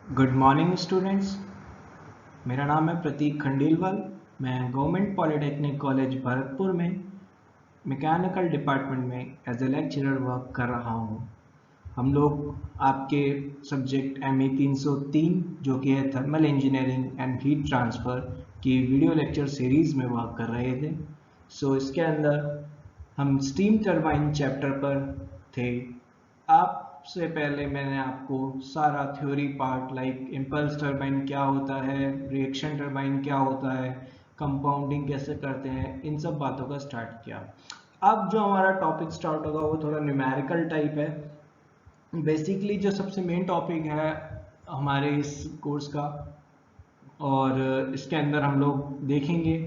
Good morning students. मेरा नाम है प्रतीक खंडेलवाल। मैं गवर्नमेंट पॉलिटेक्निक कॉलेज भरतपुर में मैकेनिकल डिपार्टमेंट में एज ए लेक्चरर वर्क कर रहा हूँ। हम लोग आपके सब्जेक्ट ME 303 जो कि है thermal engineering and heat transfer की वीडियो लेक्चर सीरीज़ में वर्क कर रहे थे। इसके अंदर हम स्टीम टरबाइन चैप्टर पर थे। आपसे पहले मैंने आपको सारा theory part like impulse turbine क्या होता है, रिएक्शन टरबाइन क्या होता है, कंपाउंडिंग कैसे करते हैं, इन सब बातों का स्टार्ट किया। अब जो हमारा टॉपिक स्टार्ट होगा वो थोड़ा न्यूमेरिकल टाइप है। बेसिकली जो सबसे मेन टॉपिक है हमारे इस कोर्स का, और इसके अंदर हम लोग देखेंगे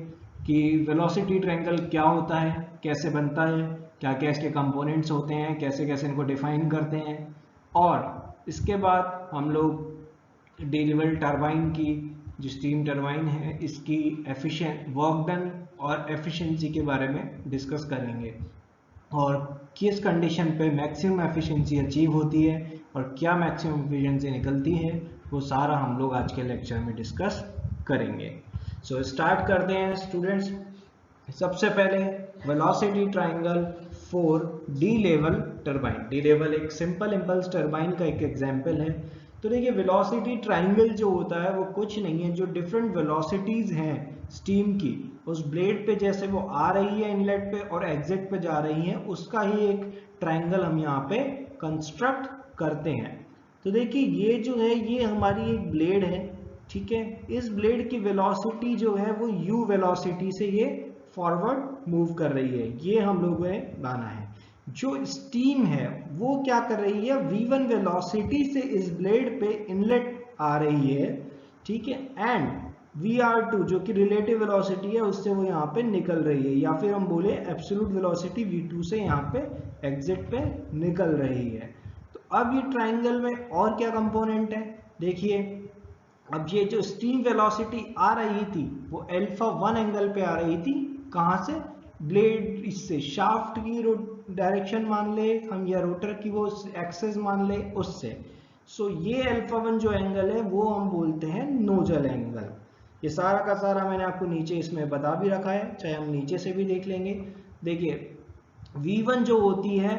कि वेलोसिटी ट्रायंगल क्या होता है, कैसे बनता है, क्या क्या इसके कंपोनेंट्स होते हैं, कैसे कैसे इनको डिफाइन करते हैं। और इसके बाद हम लोग डिलीवर टरबाइन की, जो स्टीम टरबाइन है, इसकी एफिशिएंट वर्क डन और एफिशिएंसी के बारे में डिस्कस करेंगे, और किस कंडीशन पे मैक्सिमम एफिशिएंसी अचीव होती है और क्या मैक्सिमम एफिशिएंसी निकलती है, वो सारा हम लोग आज के लेक्चर में डिस्कस करेंगे। स्टार्ट करते हैं स्टूडेंट्स। सबसे पहले velocity triangle for D level turbine. D level एक सिंपल इंपल्स टरबाइन का एक एग्जांपल है। तो देखिए, वेलोसिटी ट्रायंगल जो होता है वो कुछ नहीं है, जो डिफरेंट वेलोसिटीज हैं स्टीम की, उस ब्लेड पे जैसे वो आ रही है इनलेट पे और एग्जिट पे जा रही है, उसका ही एक ट्रायंगल हम यहाँ पे कंस्ट्रक्ट करते हैं। तो देखिए, ये जो है ये हमारी एक ब्लेड है, ठीक है। इस ब्लेड की वेलोसिटी जो है वो u वेलोसिटी से ये फॉरवर्ड मूव कर रही है, ये हम लोगों ने माना है। जो स्टीम है वो क्या कर रही है, v1 वेलोसिटी से इस ब्लेड पे इनलेट आ रही है, ठीक है, एंड Vr2 जो कि रिलेटिव वेलोसिटी है उससे वो यहाँ पे निकल रही है, या फिर हम बोले एब्सोल्यूट वेलोसिटी v2 से यहाँ पे एग्जिट पे निकल रही है। तो अब ये ट्राइंगल में और क्या कंपोनेंट है, देखिए। अब ये जो स्टीम वेलोसिटी आ रही थी वो α1 एंगल पे आ रही थी, कहाँ से, ब्लेड इससे, शाफ्ट की डायरेक्शन मान ले हम, या रोटर की वो एक्सेस मान ले उससे। ये α1 जो एंगल है वो हम बोलते हैं नोजल एंगल। ये सारा का सारा मैंने आपको नीचे इसमें बता भी रखा है, चाहे हम नीचे से भी देख लेंगे। देखिए, v1 जो होती है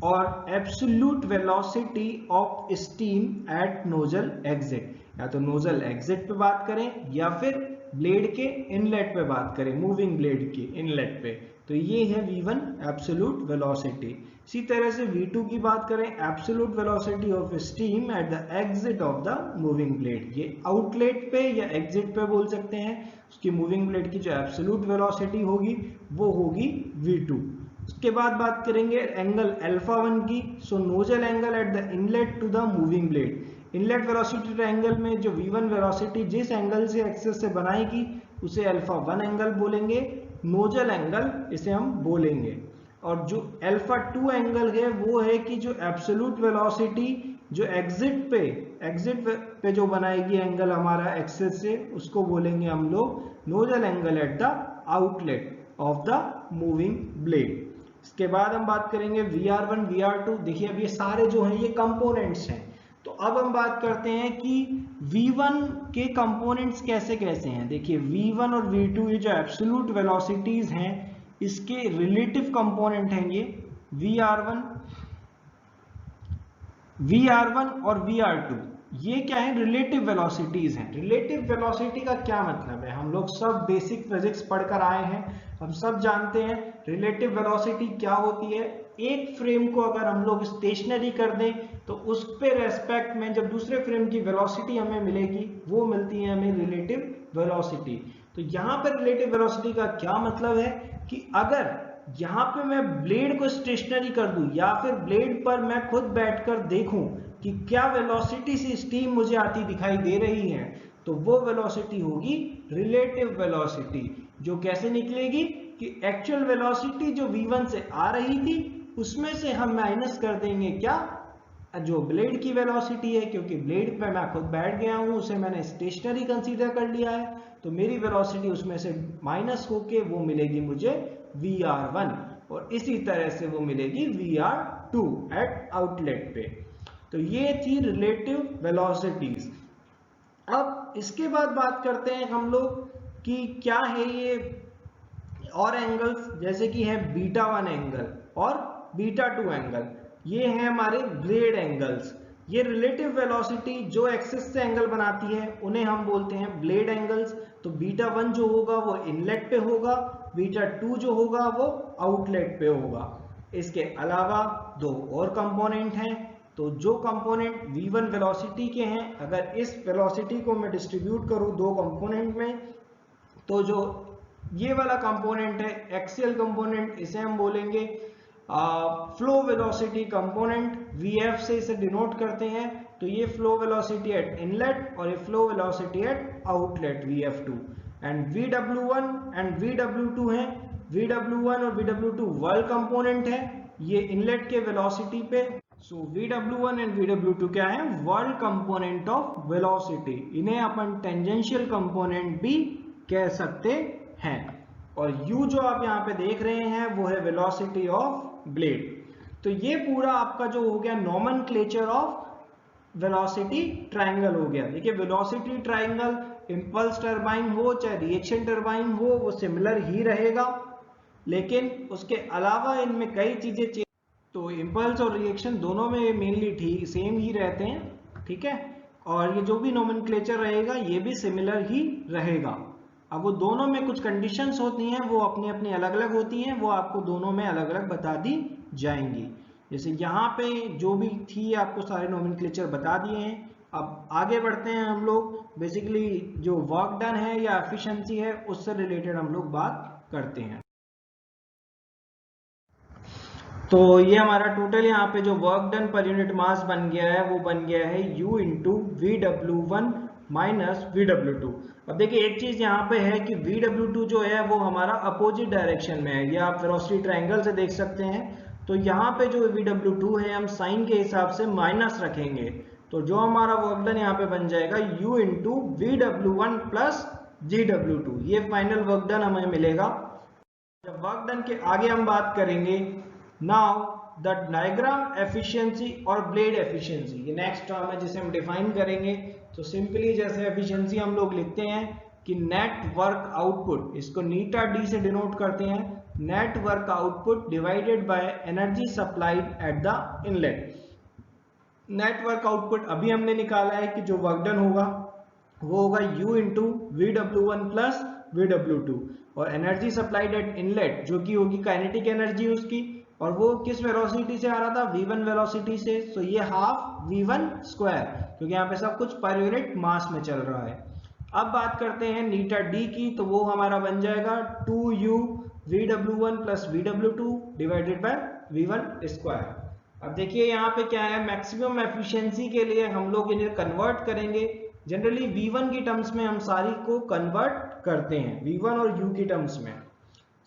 और absolute velocity of steam eight nozzle exit, या तो नोजल एग्जिट पे बात करें या फिर ब्लेड के इनलेट पे बात करें, मूविंग ब्लेड के इनलेट पे, तो ये है v1 एब्सोल्यूट वेलोसिटी। इसी तरह से v2 की बात करें, absolute velocity of steam at the exit of the moving blade, ये आउटलेट पे या एग्जिट पे बोल सकते हैं। उसकी मूविंग ब्लेड की जो एब्सोल्यूट वेलोसिटी होगी वो होगी v2। उसके बाद बात करेंगे एंगल α1 की। Nozzle angle at the inlet to the moving blade, inlet velocity triangle में जो v1 वेलोसिटी जिस एंगल से एक्सेस से बनाएगी उसे α1 एंगल बोलेंगे, नोजल एंगल इसे हम बोलेंगे। और जो α2 एंगल है वो है कि जो एब्सोल्यूट वेलोसिटी जो एग्जिट पे जो बनाएगी एंगल हमारा एक्सेस से, उसको बोलेंगे हम लोग nozzle angle at the outlet of the moving blade. इसके बाद हम बात करेंगे Vr1 Vr2। देखिए, अब ये सारे जो हैं ये कंपोनेंट्स हैं। तो अब हम बात करते हैं कि v1 के कंपोनेंट्स कैसे कैसे हैं। देखिए, v1 और v2 ये जो एब्सोल्यूट वेलोसिटीज हैं इसके रिलेटिव कंपोनेंट हैं ये Vr1 और Vr2, ये क्या है, रिलेटिव वेलोसिटीज हैं। रिलेटिव वेलोसिटी का क्या मतलब है, हम लोग सब बेसिक फिजिक्स पढ़कर आए हैं, हम सब जानते हैं रिलेटिव वेलोसिटी क्या होती है। एक फ्रेम को अगर हम लोग स्टेशनरी कर दें तो उस पे रेस्पेक्ट में जब दूसरे फ्रेम की वेलोसिटी हमें मिलेगी वो मिलती है हमें रिलेटिव वेलोसिटी। तो यहाँ पर रिलेटिव वेलोसिटी का क्या मतलब है कि अगर यहाँ पे मैं ब्लेड को स्टेशनरी कर दूं या फिर ब्लेड पर मैं खुद बैठकर देखूं कि क्या वेलोसिटी से स्टीम मुझे आती दिखाई दे रही है, तो वो वेलोसिटी होगी रिलेटिव वेलोसिटी, जो कैसे निकलेगी कि एक्चुअल वेलोसिटी जो v1 से आ रही थी उसमें से हम माइनस कर देंगे क्या, जो ब्लेड की वेलोसिटी है, क्योंकि ब्लेड पे मैं खुद बैठ गया हूं, उसे मैंने स्टेशनरी कंसीडर कर लिया है, तो मेरी वेलोसिटी उसमें से माइनस होके वो मिलेगी मुझे Vr1, और इसी तरह से वो मिलेगी Vr2 एट आउटलेट पे। तो ये थी रिलेटिव वेलोसिटीज। अब इसके बाद बात करते हैं हम लोग कि क्या है ये और एंगल्स, जैसे कि है बीटा 1 एंगल और बीटा 2 एंगल। ये है हमारे ब्लेड एंगल्स। ये रिलेटिव वेलोसिटी जो एक्सिस से एंगल बनाती है उन्हें हम बोलते हैं ब्लेड एंगल्स। तो बीटा 1 जो होगा वो इनलेट पे होगा, बीटा 2 जो होगा वो आउटलेट पे होगा। इसके अलावा दो और कंपोनेंट हैं। तो जो कंपोनेंट v1 वेलोसिटी के हैं, अगर इस वेलोसिटी को मैं डिस्ट्रीब्यूट करूं दो कंपोनेंट में, तो जो ये वाला कंपोनेंट है एक्सियल कंपोनेंट, इसे हम बोलेंगे फ्लो वेलोसिटी कंपोनेंट, vf से इसे डिनोट करते हैं। तो ये फ्लो वेलोसिटी एट इनलेट और ये flow velocity at outlet vf2। And vw1 and vw2 है। vw1 और vw2 वर्ल्ड कंपोनेंट है, ये इनलेट के वेलोसिटी पे। सो vw1 एंड vw2 क्या है, वर्ल्ड कंपोनेंट ऑफ वेलोसिटी। इन्हें अपन टेंजेंशियल कंपोनेंट भी कह सकते हैं। और u जो आप यहाँ पे देख रहे हैं वो है वेलोसिटी ऑफ ब्लेड। तो ये पूरा आपका जो हो गया नोमेनक्लेचर ऑफ वेलोसिटी ट्रायंगल हो गया। देखिए वेलोसिटी ट्रायंगल इंपल्स टरबाइन हो चाहे रिएक्शन टरबाइन हो वो सिमिलर ही रहेगा, लेकिन उसके अलावा इनमें कई चीजें चेंज। तो इंपल्स और रिएक्शन दोनों में मेनली ठीक सेम ही रहते हैं, ठीक है। और ये जो भी नोमेनक्लेचर रहेगा ये भी सिमिलर ही रहेगा। अब वो दोनों में कुछ कंडीशंस होती हैं, वो अपनी अपनी अलग अलग होती हैं, वो आपको दोनों में अलग अलग बता दी जाएंगी। जैसे यहाँ पे जो भी थी आपको सारे नोमेनक्लेचर बता दिए हैं। अब आगे बढ़ते हैं हम लोग, बेसिकली जो वर्क डन है या एफिशिएंसी है उससे रिलेटेड हम लोग बात करते हैं। तो ये हमारा टोटल यहाँ पे जो work done per unit mass बन गया है वो बन गया है U into VW1 minus VW2। अब देखिए एक चीज यहाँ पे है कि VW2 जो है वो हमारा अपोजिट डायरेक्शन में है, ये आप वेलोसिटी ट्रायंगल से देख सकते हैं। तो यहाँ पे जो VW2 है हम साइन के हिसाब से माइनस रखेंगे, तो जो हमारा वर्क डन यहाँ पे बन जाएगा U into VW1 plus GW2। ये फाइनल वर्क डन हमें मिलेगा। जब वर्क डन के आगे हम बात करेंगे, नाउ द डायग्राम एफिशिएंसी और ब्लेड एफिशिएंसी, ये नेक्स्ट टर्म है जिसे हम डिफाइन करेंगे। तो सिंपली जैसे एफिशिएंसी हम लोग लिखते हैं कि नेट वर्क आउटपुट, इसको नीटा डी से डिनोट करते हैं, net work output divided by energy supplied eight the inlet. Net work output अभी हमने निकाला है कि जो वर्क डन होगा वो होगा U into VW1 plus VW2, और एनर्जी सप्लाइड एट इनलेट जो कि होगी काइनेटिक एनर्जी उसकी, और वो किस वेलोसिटी से आ रहा था, v1 वेलोसिटी से। सो ये हाफ v1 स्क्वायर, क्योंकि यहाँ पे सब कुछ पर यूनिट मास में चल रहा है। अब बात करते हैं नीटा डी की, तो वो हमारा बन जाएगा 2u VW1 plus VW2 divided by v1 square. अब देखिए यहाँ पे क्या है, मैक्सिमम एफिशिएंसी के लिए हम लोग इन्हें कन्वर्ट करेंगे। जनरली v1 की टर्म्स में हम सारी को कन्वर्ट करते हैं, v1 और u की टर्म्स में।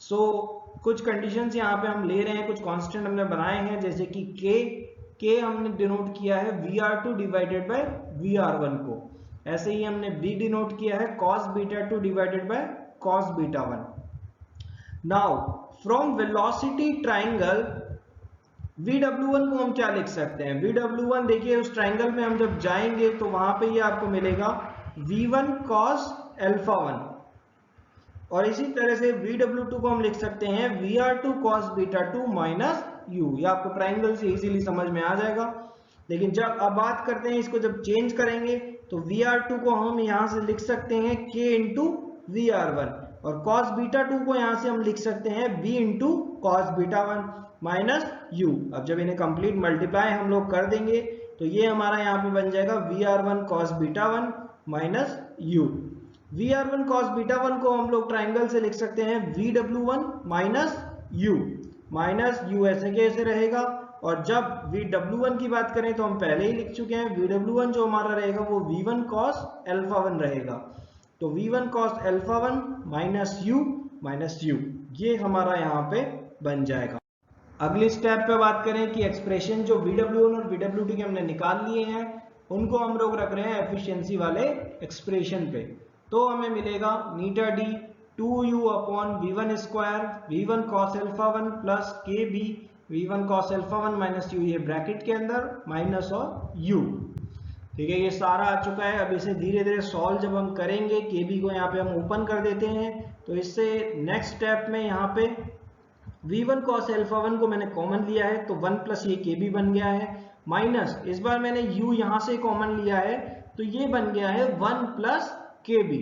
सो कुछ कंडीशंस यहाँ पे हम ले रहे हैं, कुछ कांस्टेंट हमने बनाए हैं, जैसे कि k हमने डिनोट किया है Vr2 डिवाइडेड बाय Vr1 को। ऐसे ही हमने b डिनोट किया है cos β2 divided by cos β1। Now from velocity triangle VW1 को हम क्या लिख सकते हैं, VW1 देखिए उस ट्राइंगल में हम जब जाएंगे तो वहां पे ये आपको मिलेगा V1 cos α1, और इसी तरह से VW2 को हम लिख सकते हैं Vr2 cos β2 माइनस u। ये आपको ट्राइंगल से इजीली समझ में आ जाएगा। लेकिन जब अब बात करते हैं इसको जब चेंज करेंगे, तो Vr2 को हम यहां से लिख सकते हैं k इंटू Vr1, और cos β2 को यहां से हम लिख सकते हैं b into cos β1 minus u। अब जब इन्हें कंप्लीट मल्टीप्लाई हम लोग कर देंगे तो ये हमारा यहाँ पे बन जाएगा Vr1 cos β1 minus u। Vr1 cos β1 को हम लोग ट्राइंगल से लिख सकते हैं Vw1 माइनस u ऐसे कैसे रहेगा। और जब Vw1 की बात करें तो हम पहले ही लिख चुके हैं, Vw1 जो हमारा रहेगा वो V1 cos α1 रहेगा। तो V1 cos α1 माइनस u ये हमारा यहाँ पे बन जाएगा। अगली स्टेप पे बात करें कि एक्सप्रेशन जो Vw1 और Vw2 के हमने निकाल लिए हैं उनको हम लोग रख रहे हैं एफिशिएंसी वाले एक्सप्रेशन पे। तो हमें मिलेगा नीटा D 2u upon v1 square v1 cos α1 plus kb v1 cos α1 minus u, ये ब्रैकेट के अंदर माइनस और u। ठीक है, ये सारा आ चुका है। अब इसे धीरे धीरे सॉल्व जब हम करेंगे, KB को यहाँ पे हम ओपन कर देते हैं, तो इससे नेक्स्ट स्टेप में यहाँ पे V1 cos अल्फा 1 को मैंने कॉमन लिया है, तो 1 प्लस ये KB बन गया है, माइनस इस बार मैंने U यहाँ से कॉमन लिया है, तो ये बन गया है 1 प्लस KB।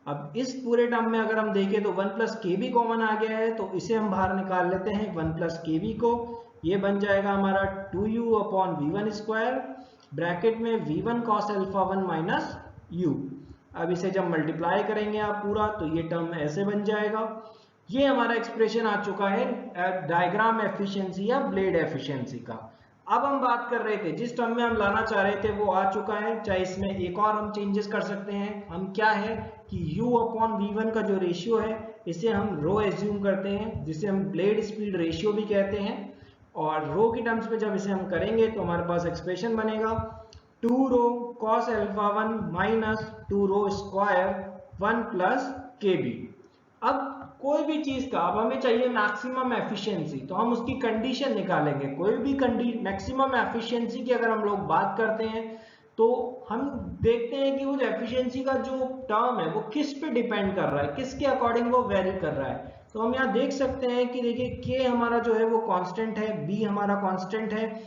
अब इस पूरे टर्म में अगर हम देखें तो 1 प्लस KB कॉमन आ गया है, तो इसे हम बाहर निकाल लेते हैं 1 प्लस KB को। ये बन जाएगा हमारा 2U upon V1 square, bracket में V1 cos alpha 1 minus U। अब इसे जब मल्टीप्लाई करेंगे आप पूरा, तो ये टर्म ऐसे बन जाएगा। ये हमारा एक्सप्रेशन आ चुका है डायग्राम एफिशिएंसी या ब्लेड एफिशिएंसी का। अब हम बात कर रहे थे, जिस टर्म में हम लाना चाह रहे थे वो आ चुका है, चाहे इसमें एक और हम चेंजेस कर सकते हैं। हम क्या है कि U अपॉन V1 का जो रेशियो है, इसे हम रो एज्यूम करते हैं, जिसे हम ब्लेड स्पीड रेशियो भी कहते हैं। और रो की टर्म्स में जब इसे हम करेंगे तो हमारे पास एक्सप्रेशन बनेगा 2 रो cos अल्फा 1 माइनस 2 रो स्क्वायर 1 प्लस KB। अब कोई भी चीज का, अब हमें चाहिए मैक्सिमम एफिशिएंसी, तो हम उसकी कंडीशन निकालेंगे। कोई भी मैक्सिमम एफिशिएंसी की अगर हम लोग बात करते हैं, तो हम देखते हैं कि उस एफिशिएंसी का जो टर्म है वो किस पे डिपेंड कर रहा है, किसके अकॉर्डिंग वो वेरी कर रहा है। तो हम यहाँ देख सकते हैं कि देखिए K हमारा जो है वो कांस्टेंट है, B हमारा कांस्टेंट है,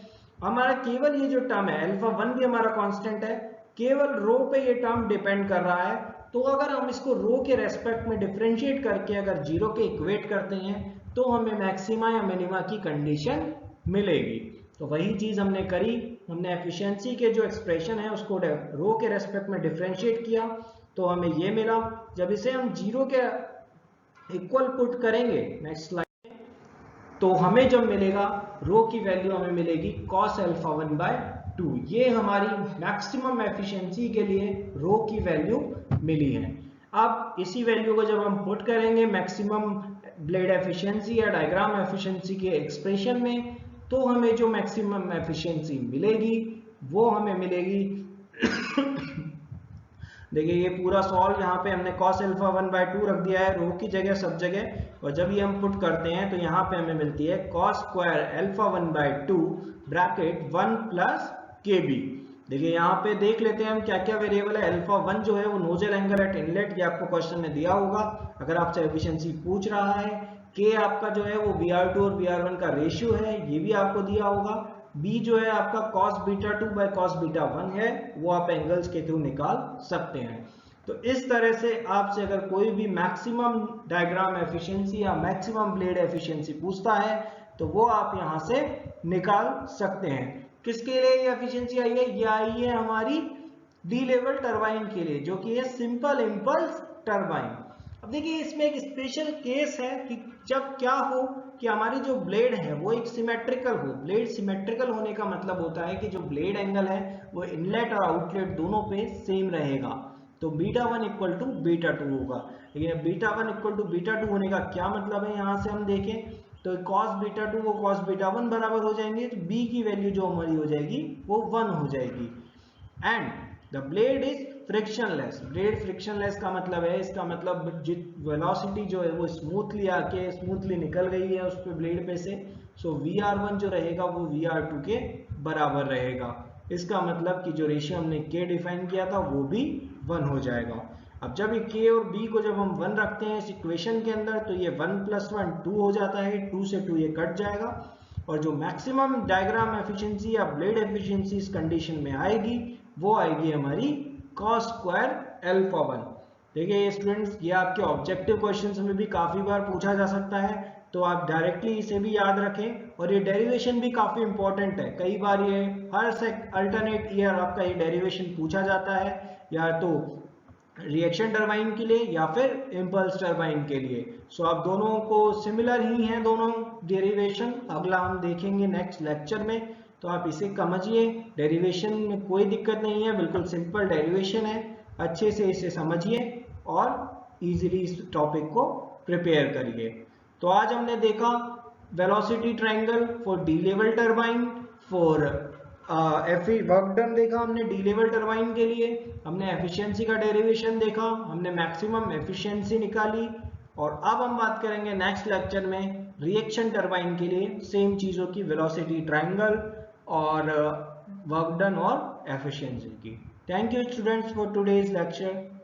हमारा केवल ये जो टर्म है अल्फा 1 भी हमारा कांस्टेंट है, केवल रो पे ये टर्म डिपेंड कर रहा है। तो अगर हम इसको रो के रेस्पेक्ट में डिफरेंशिएट करके अगर जीरो के इक्वेट करते हैं, तो हमें मैक्सिमा या मिनिमा की कंडीशन मिलेगी। तो वही चीज हमने करी, हमने एफिशिएंसी के जो एक्सप्रेशन है उसको रो के रेस्पेक्ट में डिफरेंशिएट किया, तो हमें ये मिला। जब इसे हम जीरो के इक्वल पुट करेंगे नेक्स्ट स्लाइड, तो हमें जब मिलेगा रो की वैल्यू हमें मिलेगी cos अल्फा 1 बाय 2। ये हमारी मैक्सिमम एफिशिएंसी के लिए रो की वैल्यू मिली है। अब इसी वैल्यू को जब हम पुट करेंगे मैक्सिमम ब्लेड एफिशिएंसी या डायग्राम एफिशिएंसी के एक्सप्रेशन में, तो हमें जो मैक्सिमम एफिशिएंसी मिलेगी वो हमें मिलेगी देखिए ये पूरा सॉल्व यहाँ पे हमने cos अल्फा 1 बाय 2 रख दिया है रो की जगह सब जगह, और जब ये हम पुट करते हैं तो यहाँ पे हमें मिलती है cos square alpha 1 by 2 bracket 1 plus KB। देखिए यहाँ पे देख लेते हैं हम क्या क्या वेरिएबल है। अल्फा 1 जो है वो नोजल एंगल एट इनलेट, ये आपको क्वेश्चन में दिया होगा अगर आपसे एफिशिएंसी पूछ रहा है। K आपका जो है वो VR2 और VR1 का रेशियो है, ये भी आपको दिया होगा। B जो है आपका cos beta 2 by cos beta 1 है, वो आप एंगल्स के थ्रू निकाल सकते हैं। तो इस तरह से आपसे अगर कोई भी मैक्सिमम डायग्राम एफिशिएंसी या मैक्सिमम ब्लेड एफिशिएंसी पूछता है, तो वो आप यहां से निकाल सकते हैं। किसके लिए ये एफिशिएंसी आई है? ये आई है हमारी डी लेवल टरबाइन के लिए, जो कि है सिंपल इंपल्स टरबाइन। अब देखिए इसमें एक स्पेशल केस है कि जब क्या हो कि हमारी जो ब्लेड है वो एक सिमेट्रिकल हो। ब्लेड सिमेट्रिकल होने का मतलब होता है कि जो ब्लेड एंगल है वो इनलेट और आउटलेट दोनों पे सेम रहेगा, तो बीटा 1 इक्वल टू बीटा 2 होगा। लेकिन बीटा 1 इक्वल टू बीटा 2 होने का क्या मतलब है, यहाँ से हम देखें तो cos बीटा 2 वो cos बीटा 1 बराबर हो जाएंगे, तो b की वैल्यू जो हमारी हो जाएगी वो 1 हो जाएगी। And the blade is frictionless. Blade frictionless का मतलब है, इसका मतलब वेलोसिटी जो है वो स्मूथली आके स्मूथली निकल गई है उस पे ब्लेड पे से, सो VR1 जो रहेगा वो VR2 के बराबर रहेगा। इसका मतलब कि जो रेशियो हमने K डिफाइन किया था वो भी 1 हो जाएगा। अब जब ये K और B को जब हम 1 रखते हैं इस इक्वेशन के अंदर, तो ये 1 + 1 2 हो जाता है, 2 से 2 ये कट जाएगा, और जो मैक्सिमम डायग्राम एफिशिएंसी या ब्लेड एफिशिएंसी इस कंडीशन में आएगी वो आएगी हमारी cos स्क्वायर अल्फा 1। देखिए स्टूडेंट्स, ये आपके ऑब्जेक्टिव क्वेश्चंस में भी काफी बार पूछा जा सकता है, तो आप डायरेक्टली इसे भी याद रखें। और ये डेरिवेशन भी काफी इंपॉर्टेंट है, कई बार ये हर अल्टरनेट ईयर आपका ये डेरिवेशन पूछा जाता है, या तो रिएक्शन टरबाइन के लिए या फिर इंपल्स टरबाइन के लिए। सो आप दोनों को सिमिलर ही हैं दोनों डेरिवेशन, अगला हम देखेंगे नेक्स्ट लेक्चर में, तो आप इसे समझिए। डेरिवेशन में कोई दिक्कत नहीं है, बिल्कुल सिंपल डेरिवेशन है, अच्छे से इसे समझिए और इजीली इस टॉपिक को प्रिपेयर करिए। तो आज हमने देखा velocity triangle for D level turbine, for work done देखा हमने डी लेवल टरबाइन के लिए, हमने एफिशिएंसी का डेरिवेशन देखा, हमने मैक्सिमम एफिशिएंसी निकाली, और अब हम बात करेंगे नेक्स्ट लेक्चर में रिएक्शन टरबाइन के लिए सेम चीज़ों की वेलोसिटी ट्रायंगल और वर्क डन और एफिशिएंसी की। Thank you students for today's lecture.